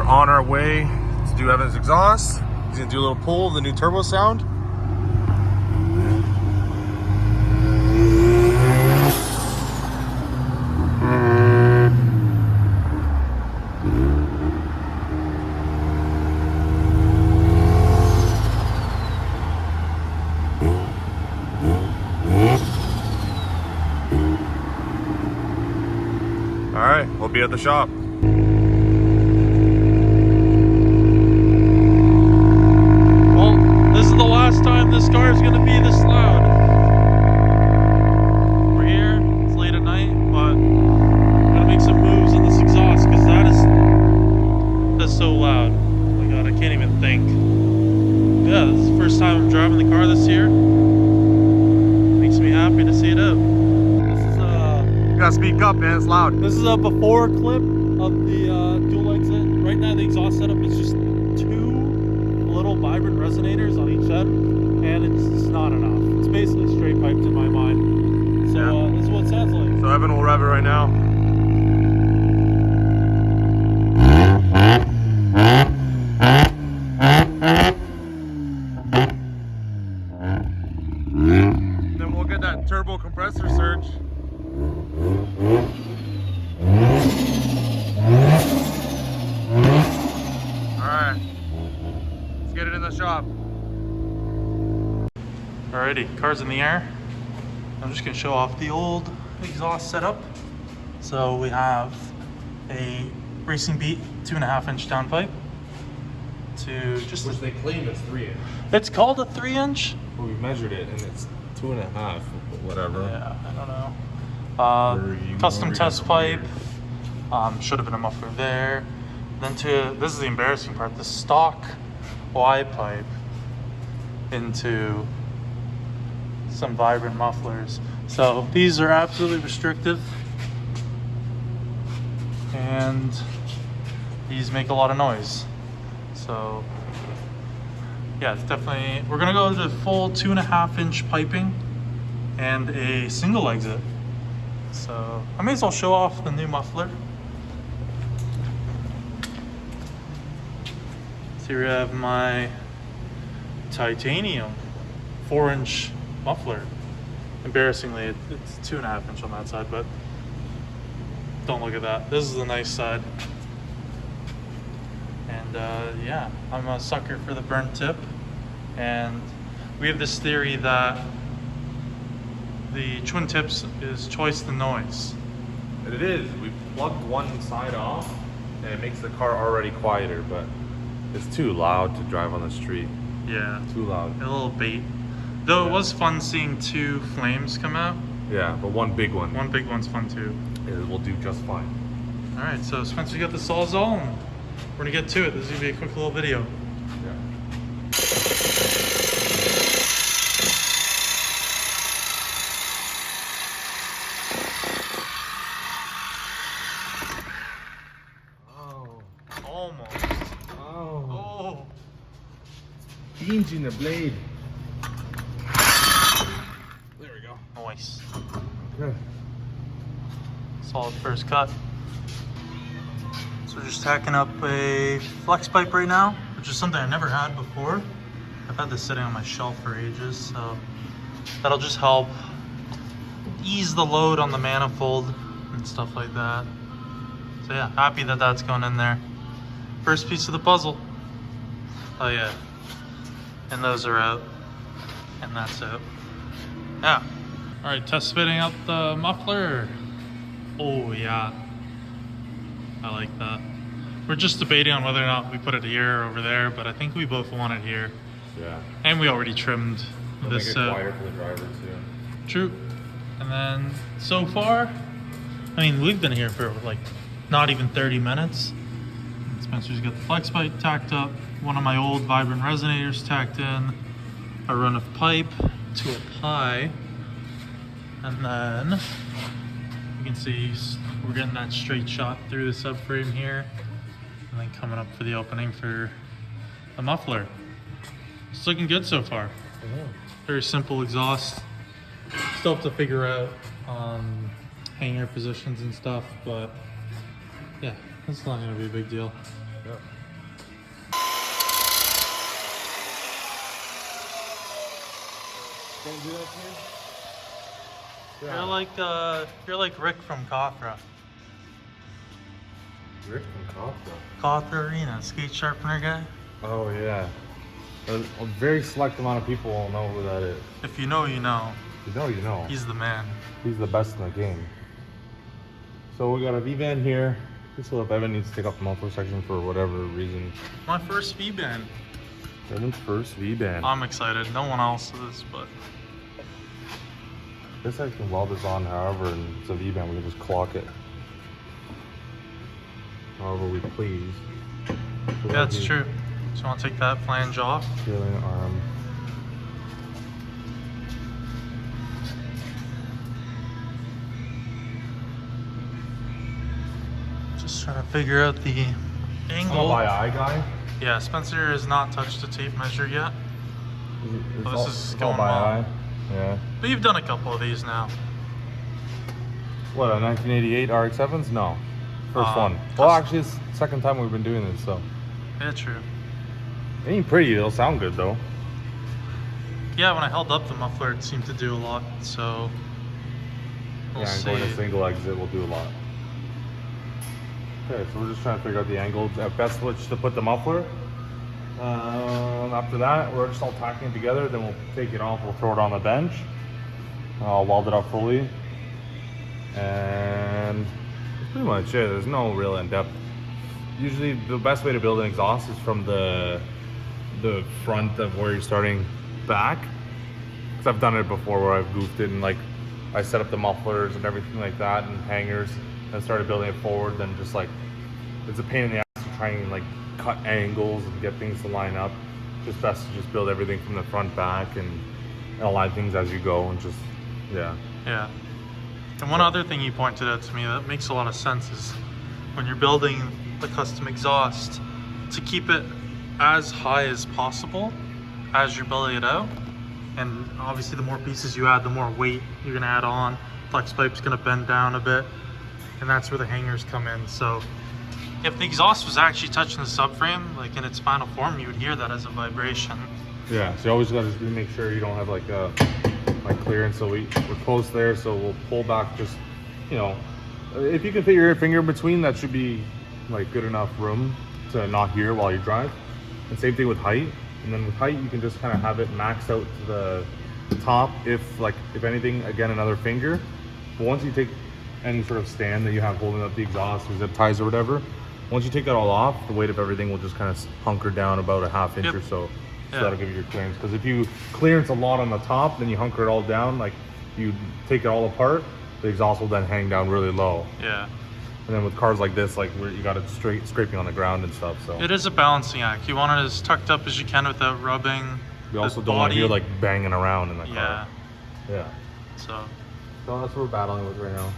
on our way to do Evan's exhaust. He's gonna do a little pull of the new turbo sound. All right, we'll be at the shop. Last time this car is going to be this loud. We're here, it's late at night, but I'm going to make some moves on this exhaust because that's so loud. Oh my god, I can't even think. Yeah, this is the first time I'm driving the car this year. Makes me happy to see it out. This is You gotta speak up, man, it's loud. This is a before clip of the dual exit. Right now the exhaust setup is just two little vibrant resonators on each end, and it's just not enough. It's basically straight piped in my mind. So yeah. This is what it sounds like. So Evan will rev it right now. Then we'll get that turbo compressor surge. Alright. Get it in the shop. Alrighty, car's in the air. I'm just gonna show off the old exhaust setup. So we have a Racing Beat 2.5 inch downpipe to just. Which they claim is 3 inch. It's called a 3 inch. Well, we measured it and it's 2.5, whatever. Yeah, I don't know. Custom test pipe. Should have been a muffler there. Then this is the embarrassing part, the stock Y pipe into some vibrant mufflers. So these are absolutely restrictive, and these make a lot of noise. So yeah, it's definitely, we're gonna go to full 2.5 inch piping and a single exit. So I may as well show off the new muffler. Here we have my titanium 4 inch muffler. Embarrassingly, it's 2.5 inch on that side, but don't look at that. This is the nice side. And yeah, I'm a sucker for the burnt tip. And we have this theory that the twin tips is twice the noise. And it is. We plugged one side off and it makes the car already quieter, but it's too loud to drive on the street. Yeah. Too loud. A little bait. Though yeah. It was fun seeing two flames come out. Yeah, but one big one. One big one's fun too. It will do just fine. Alright, so Spencer got the Sawzall and we're gonna get to it. This is gonna be a quick little video. Yeah. Almost. Oh. Changing the blade. There we go. Nice. Okay. Solid first cut. So we're just tacking up a flex pipe right now, which is something I never had before. I've had this sitting on my shelf for ages, so that'll just help ease the load on the manifold and stuff like that. So yeah, happy that that's going in there. First piece of the puzzle. Oh yeah. And those are out. And that's out. Yeah. Alright, test fitting out the muffler. Oh yeah. I like that. We're just debating on whether or not we put it here or over there, but I think we both want it here. Yeah. And we already trimmed this. Make it quieter for the driver too. True. And then so far, I mean, we've been here for like not even 30 minutes. Spencer's got the flex pipe tacked up, one of my old vibrant resonators tacked in, a run of pipe to a pie, and then you can see we're getting that straight shot through the subframe here, and then coming up for the opening for the muffler. It's looking good so far. Very simple exhaust. Still have to figure out hanger positions and stuff, but yeah, it's not gonna be a big deal. Yep. Can't do that here? You're like Rick from Kothra. Rick from Costa. Kothra Arena, skate sharpener guy. Oh yeah. A very select amount of people will know who that is. If you know, you know. You know, you know. He's the man. He's the best in the game. So we got a V-band here. So if Evan needs to take off the muffler section for whatever reason. My first V-band. Evan's first V-band. I'm excited. No one else is, but I guess I can weld this on however, and it's a V-band, we can just clock it however we please. So yeah, that's true. So you want to take that flange off? Trailing arm. Just trying to figure out the angle. I'm a by eye guy. Yeah, Spencer has not touched a tape measure yet. It's This is all going by well. eye. Yeah. But you've done a couple of these now. What, a 1988 RX7s? No. First one. Well, actually, it's the second time we've been doing this, so. Yeah, true. It ain't pretty, it'll sound good though. Yeah, when I held up the muffler, it seemed to do a lot, so we'll Yeah, and see. going to single exit will do a lot. Okay, so we're just trying to figure out the angle at best which to put the muffler. After that, we're just all tacking it together, then we'll take it off, we'll throw it on the bench. I'll weld it up fully. And that's pretty much it. There's no real in-depth. Usually the best way to build an exhaust is from the front of where you're starting back. Because I've done it before where I've goofed it and like I set up the mufflers and everything like that and hangers and started building it forward. Then just like it's a pain in the ass to try and like cut angles and get things to line up. Just best to just build everything from the front back and align things as you go and just yeah. Yeah. And one other thing you pointed out to me that makes a lot of sense is when you're building the custom exhaust, to keep it as high as possible as you're building it out. And obviously the more pieces you add, the more weight you're gonna add on. Flex pipe's gonna bend down a bit, and that's where the hangers come in. So if the exhaust was actually touching the subframe, like in its final form, you would hear that as a vibration. Yeah, so you always gotta just make sure you don't have like a clearance. So we're close there, so we'll pull back just, you know, if you can fit your finger in between, that should be like good enough room to not hear while you drive. And same thing with height. And then with height, you can just kind of have it maxed out to the top. If anything, again, another finger. But once you take any sort of stand that you have holding up the exhaust or zip ties or whatever, once you take that all off, the weight of everything will just kind of hunker down about a half inch or so. So that'll give you your clearance. Because if you clearance a lot on the top, then you hunker it all down, like you take it all apart, the exhaust will then hang down really low. Yeah. And then with cars like this, like where you got it scraping on the ground and stuff, so. It is a balancing act. You want it as tucked up as you can without rubbing. You also don't want to hear like banging around in the car. Yeah. Yeah. So that's what we're battling with right now.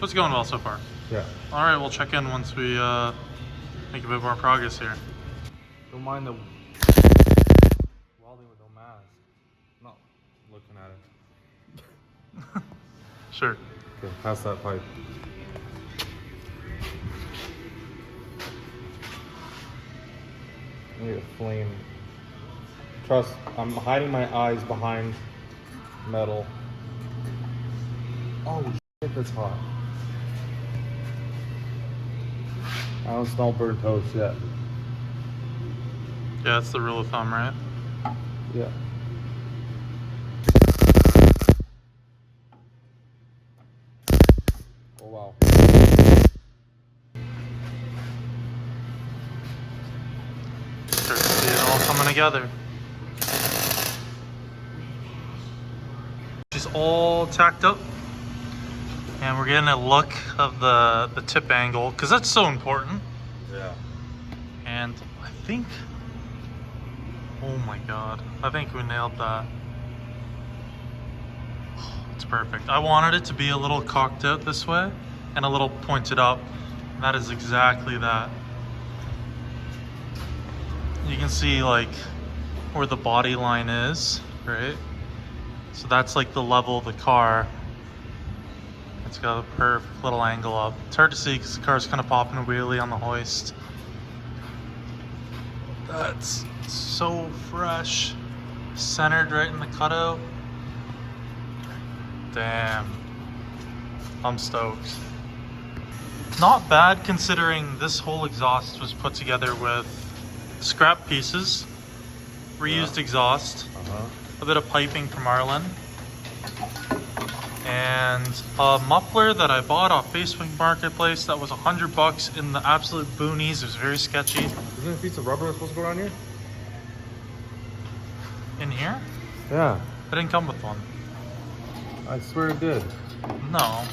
it's going well so far. Yeah. All right, we'll check in once we make a bit more progress here. Don't mind the welding with no mask. Not looking at it. Sure. Okay, pass that pipe. I need a flame. Trust, I'm hiding my eyes behind metal. Oh shit, that's hot. I don't smell burnt toast yet. Yeah, that's the rule of thumb, right? Yeah. Oh wow. Start to see it all coming together. She's all tacked up. And we're getting a look of the tip angle, because that's so important. Yeah. And I think, oh my god, I think we nailed that. It's perfect. I wanted it to be a little cocked out this way and a little pointed up. And that is exactly that. You can see like where the body line is, right? So that's like the level of the car. It's got a perfect little angle up. It's hard to see because the car's kind of popping a wheelie on the hoist. That's so fresh. Centered right in the cutout. Damn. I'm stoked. Not bad considering this whole exhaust was put together with scrap pieces, reused exhaust, a bit of piping from Arlen, and a muffler that I bought off Facebook Marketplace that was $100 in the absolute boonies. It was very sketchy. Isn't a piece of rubber supposed to go around here? In here? Yeah. I didn't come with one. I swear it did. No.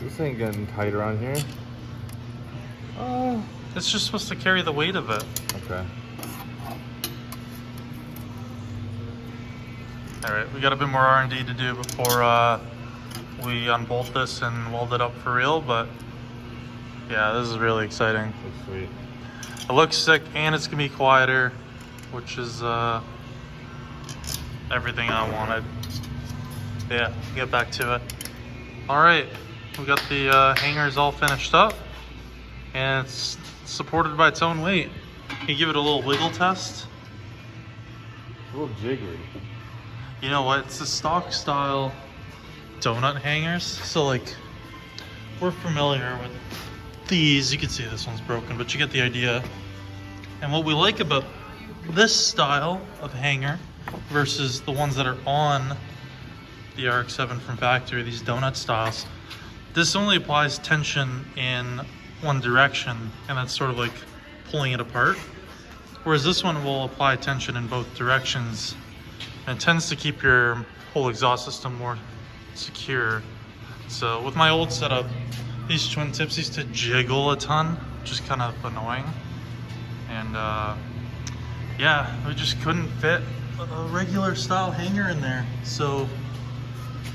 This ain't getting tight around here. It's just supposed to carry the weight of it. Okay. Alright, we got a bit more R&D to do before we unbolt this and weld it up for real, but yeah, this is really exciting. Looks sweet. It looks sick and it's gonna be quieter, which is everything I wanted. Yeah, get back to it. Alright, we got the hangers all finished up and it's supported by its own weight. Can you give it a little wiggle test? It's a little jiggly. You know what? It's the stock style donut hangers. So like, we're familiar with these. You can see this one's broken, but you get the idea. And what we like about this style of hanger versus the ones that are on the RX7 from factory, these donut styles, this only applies tension in one direction, and that's sort of like pulling it apart. Whereas this one will apply tension in both directions, and it tends to keep your whole exhaust system more secure. So with my old setup, these twin tips used to jiggle a ton, which is kind of annoying. And yeah, we just couldn't fit a regular style hanger in there. So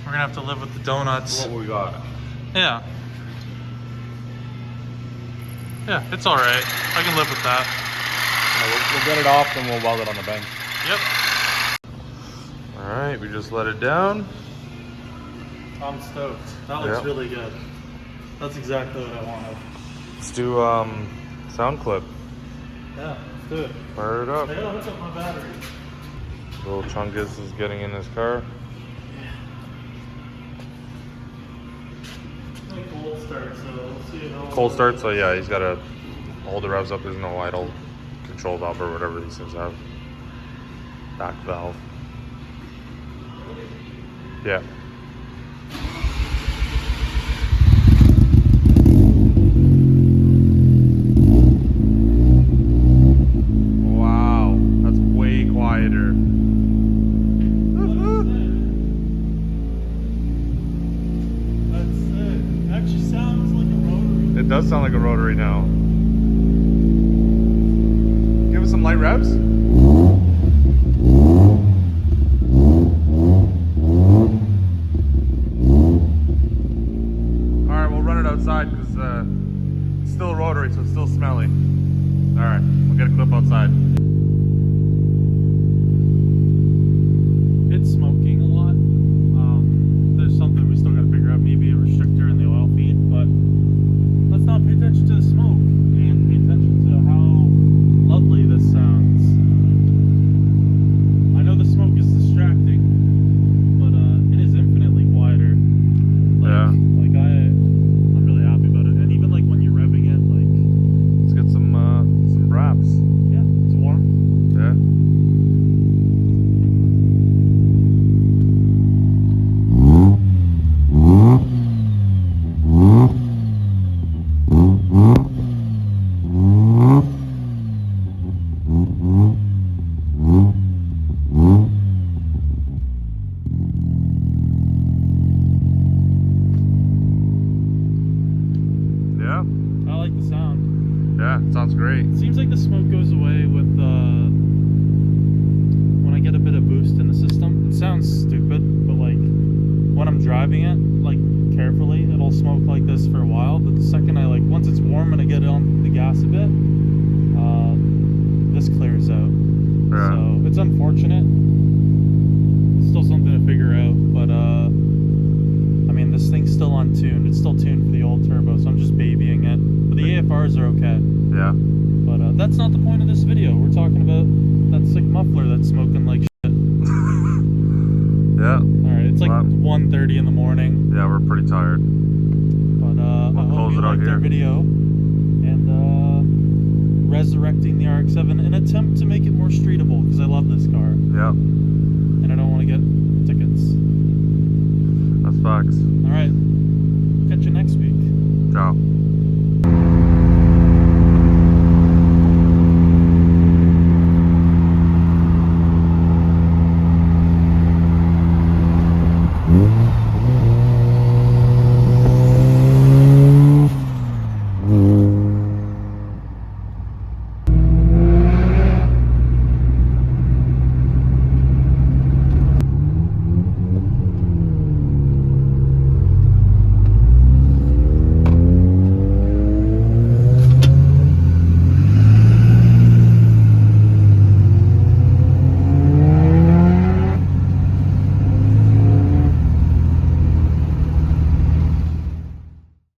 we're gonna have to live with the donuts. What we got? Yeah. Yeah, it's all right. I can live with that. Yeah, we'll get it off and we'll weld it on the bench. Yep. All right, we just let it down. I'm stoked. That looks really good. That's exactly what I wanted. Let's do sound clip. Yeah, let's do it. Fire it up. I gotta hook up my battery. Little Chungus is getting in his car. Like cold start, so we'll see how. Cold start, so yeah, he's got to hold the revs up. There's no idle control valve or whatever these things have. Back valve. Yeah. Wow, that's way quieter. That's it. It actually sounds like a rotary. It does sound like a rotary now. Give us some light revs. Alright, we'll run it outside because it's still a rotary, so it's still smelly. Alright, we'll get a clip outside. It's smoking a lot. There's something we still gotta figure out, maybe a restrictor in the oil feed, but let's not pay attention to the smoke and pay attention to how lovely this sounds. I know the smoke is distracting, but it is infinitely quieter. Yeah. I'm really happy about it. And even like when you're revving it, like, Let's get some raps. yeah, it's warm. Yeah. Yeah. I like the sound. Yeah, sounds great. It seems like the smoke goes away with when I get a bit of boost in the system. It sounds stupid, but like when I'm driving it, like carefully, it'll smoke like this for a while. But the second I once it's warm and I get on the gas a bit, this clears out. Yeah. So it's unfortunate. It's still something to figure out, but I mean, this thing's still untuned. It's still cars are okay. Yeah. But that's not the point of this video. We're talking about that sick muffler that's smoking like shit. Yeah. Alright, it's like 1:30 in the morning. Yeah, we're pretty tired. But I hope you liked our video. And resurrecting the RX-7 in an attempt to make it more streetable, because I love this car. Yeah. And I don't want to get tickets. That's facts. Alright. Catch you next week. Ciao.